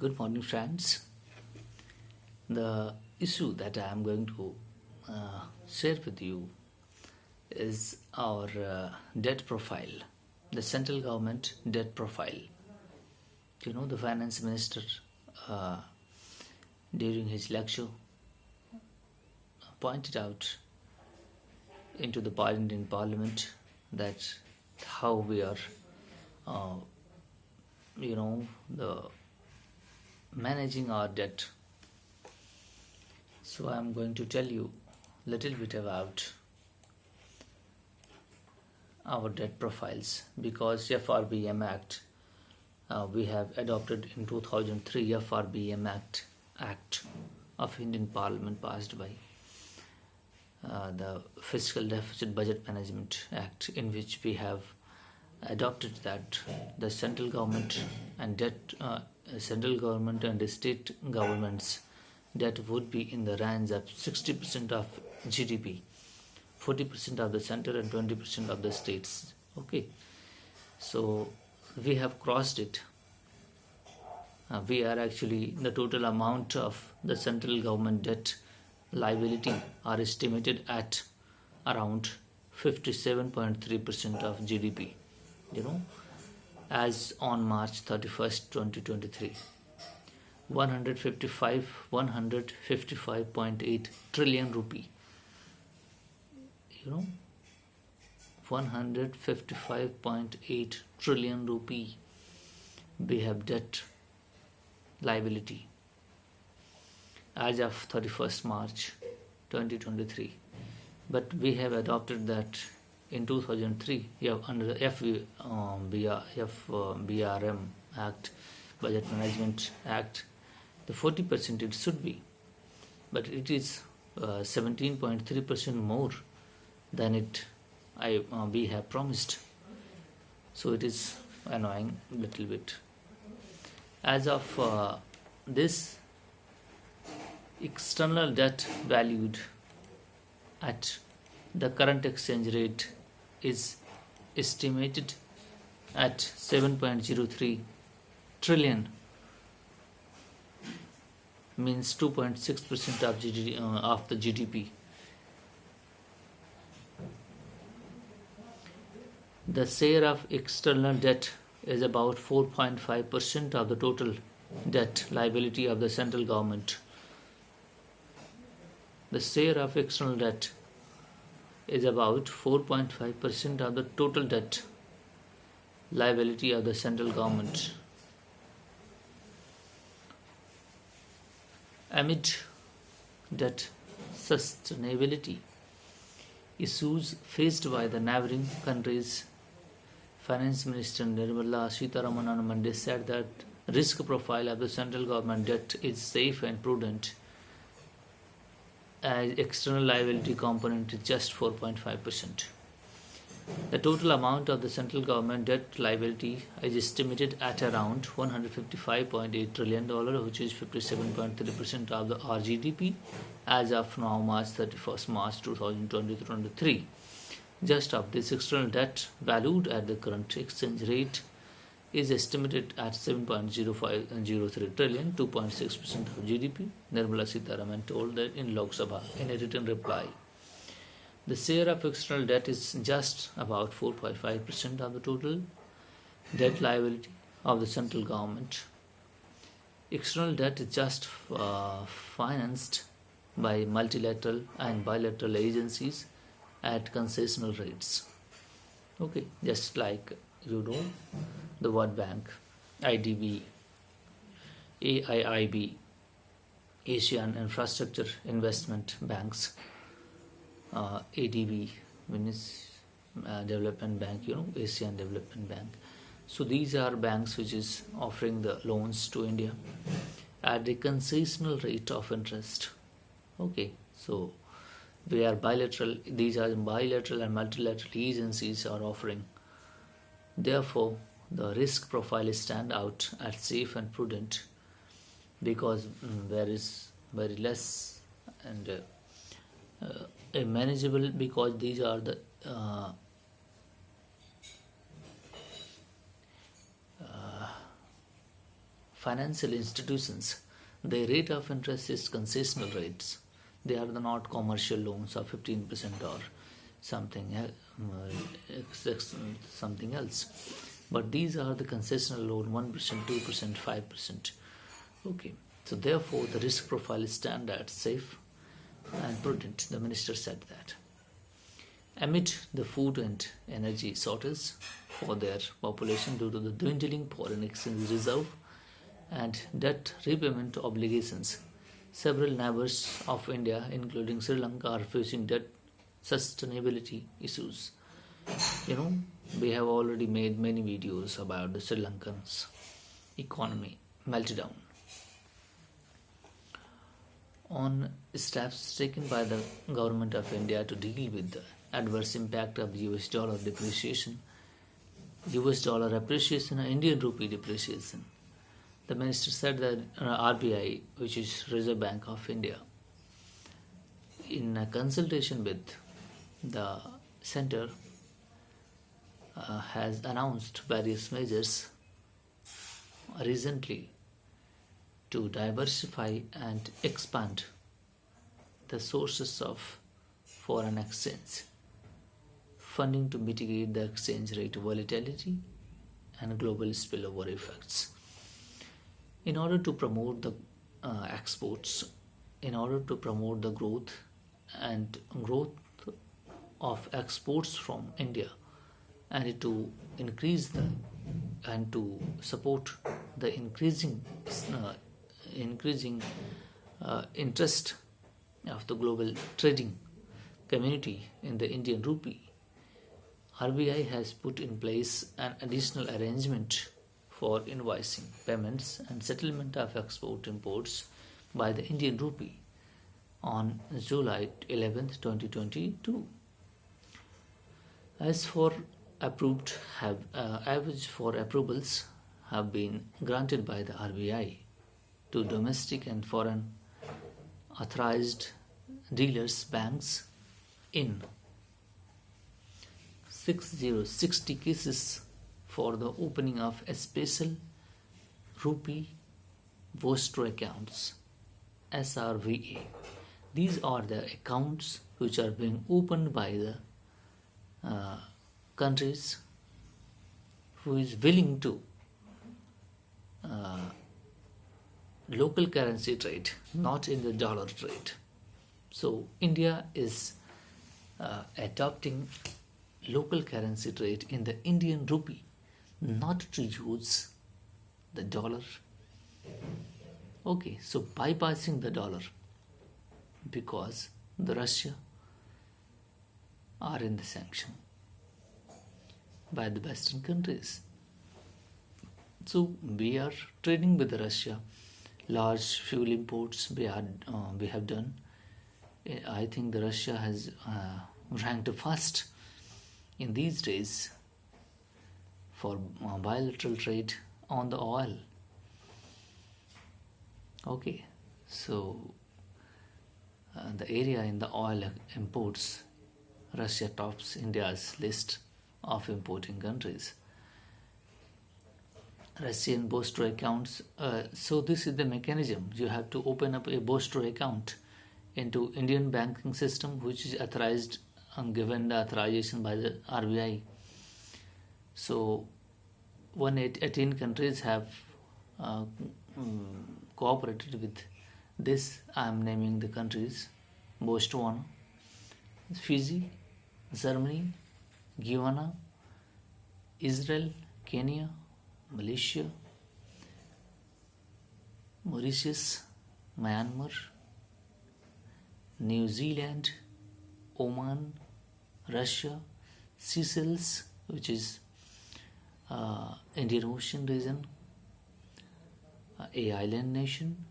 Good morning, friends. The issue that I am going to share with you is our debt profile, the central government debt profile. The finance minister uh, during his lecture pointed out into the Indian Parliament that how we are, uh, the managing our debt. So I'm going to tell you a little bit about our debt profiles because FRBM Act we have adopted in 2003 FRBM Act of Indian Parliament passed by the Fiscal Deficit Budget Management Act, in which we have adopted that the central government and the state governments debt would be in the range of 60% of GDP, 40% of the center and 20% of the states. Okay, so we have crossed it. We are actually, the total amount of the central government debt liability are estimated at around 57.3% of GDP, as on March 31st, 2023. 155.8 trillion rupee. 155.8 trillion rupee we have debt liability as of 31st March 2023. But we have adopted that in 2003 under the FBRM Act, Budget Management Act. The 40% it should be, but it is 17.3% more than we have promised. So it is annoying a little bit. As of this, external debt valued at the current exchange rate is estimated at 7.03 trillion, means 2.6% of of the GDP. The share of external debt is about 4.5% of the total debt liability of the central government. The share of external debt is about 4.5% of the total debt liability of the central government. Amid debt sustainability issues faced by the neighboring countries, Finance Minister Nirmala Sitharaman on Monday said that risk profile of the central government debt is safe and prudent, as external liability component is just 4.5%. The total amount of the central government debt liability is estimated at around $155.8 trillion, which is 57.3% of the RGDP as of now March 2023. Just of this, external debt valued at the current exchange rate is estimated at 7.0503 trillion, 2.6% of GDP. Nirmala Sitharaman told that in Lok Sabha in a written reply. The share of external debt is just about 4.5% of the total debt liability of the central government. External debt is just financed by multilateral and bilateral agencies at concessional rates. Okay, just like the World Bank, IDB, AIIB, Asian Infrastructure Investment Banks, ADB, Development Bank, Asian Development Bank. So these are banks which is offering the loans to India at the concessional rate of interest. Okay, so we are bilateral. These are bilateral and multilateral agencies are offering. Therefore, the risk profile stand out as safe and prudent because there is very less and manageable, because these are the financial institutions, their rate of interest is concessional rates. They are not commercial loans of 15% or something something else. But these are the concessional loan 1%, 2%, 5%. Okay. So therefore the risk profile is standard, safe and prudent. The minister said that. Amid the food and energy shortage for their population due to the dwindling foreign exchange reserve and debt repayment obligations, several neighbors of India, including Sri Lanka, are facing debt sustainability issues. We have already made many videos about the Sri Lankan's economy meltdown. On steps taken by the government of India to deal with the adverse impact of the US dollar depreciation, US dollar appreciation and Indian rupee depreciation. The minister said that RBI, which is Reserve Bank of India, in a consultation with the center, has announced various measures recently to diversify and expand the sources of foreign exchange, funding to mitigate the exchange rate volatility and global spillover effects. In order to promote the exports, in order to promote the growth of exports from India, and to increase and to support the increasing interest of the global trading community in the Indian rupee, RBI has put in place an additional arrangement for invoicing, payments and settlement of export imports by the Indian rupee on July 11, 2022. As for approvals have been granted by the RBI to domestic and foreign authorized dealers banks in 60 cases for the opening of a special rupee Vostro accounts, SRVA. These are the accounts which are being opened by the countries who is willing to local currency trade, not in the dollar trade. So India is adopting local currency trade in the Indian rupee, not to use the dollar. Okay, so bypassing the dollar because the Russia are in the sanction by the Western countries. So we are trading with Russia. Large fuel imports we have done. I think the Russia has ranked first in these days for bilateral trade on the oil. Okay, so the area in the oil imports, Russia tops India's list of importing countries. Russian Vostro accounts. So this is the mechanism. You have to open up a Vostro account into Indian banking system, which is authorized and given the authorization by the RBI. So 18 countries have cooperated with this. I am naming the countries: Botswana, Fiji, Germany, Guyana, Israel, Kenya, Malaysia, Mauritius, Myanmar, New Zealand, Oman, Russia, Seychelles, which is Indian Ocean region, a island nation,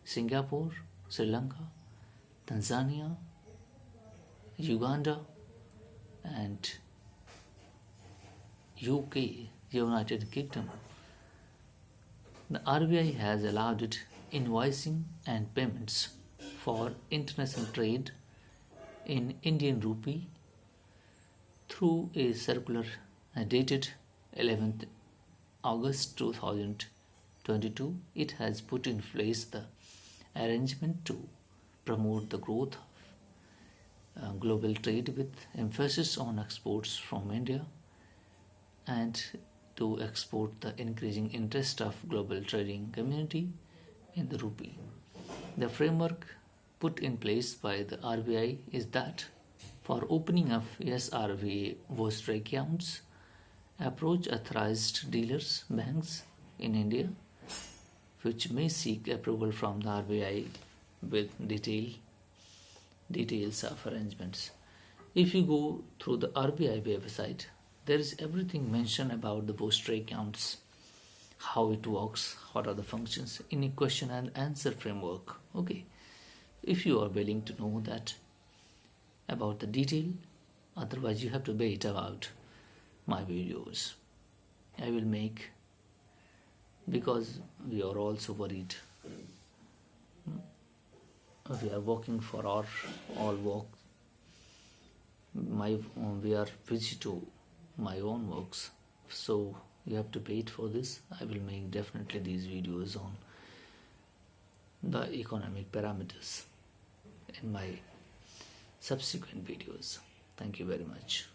Singapore, Sri Lanka, Tanzania, Uganda, and UK, United Kingdom. The RBI has allowed it invoicing and payments for international trade in Indian rupee through a circular dated 11th August 2022 22, it has put in place the arrangement to promote the growth of global trade with emphasis on exports from India and to export the increasing interest of global trading community in the rupee. The framework put in place by the RBI is that for opening of SRVA Vostra accounts, approach authorized dealers, banks in India, which may seek approval from the RBI with details of arrangements. If you go through the RBI website, there is everything mentioned about the Vostra accounts, how it works, what are the functions in a question and answer framework. Okay, if you are willing to know that about the detail, otherwise you have to wait about my videos. I will make, because we are also worried. We are working for our all work. We are busy to my own works, so you have to wait for this. I will make definitely these videos on the economic parameters in my subsequent videos. Thank you very much.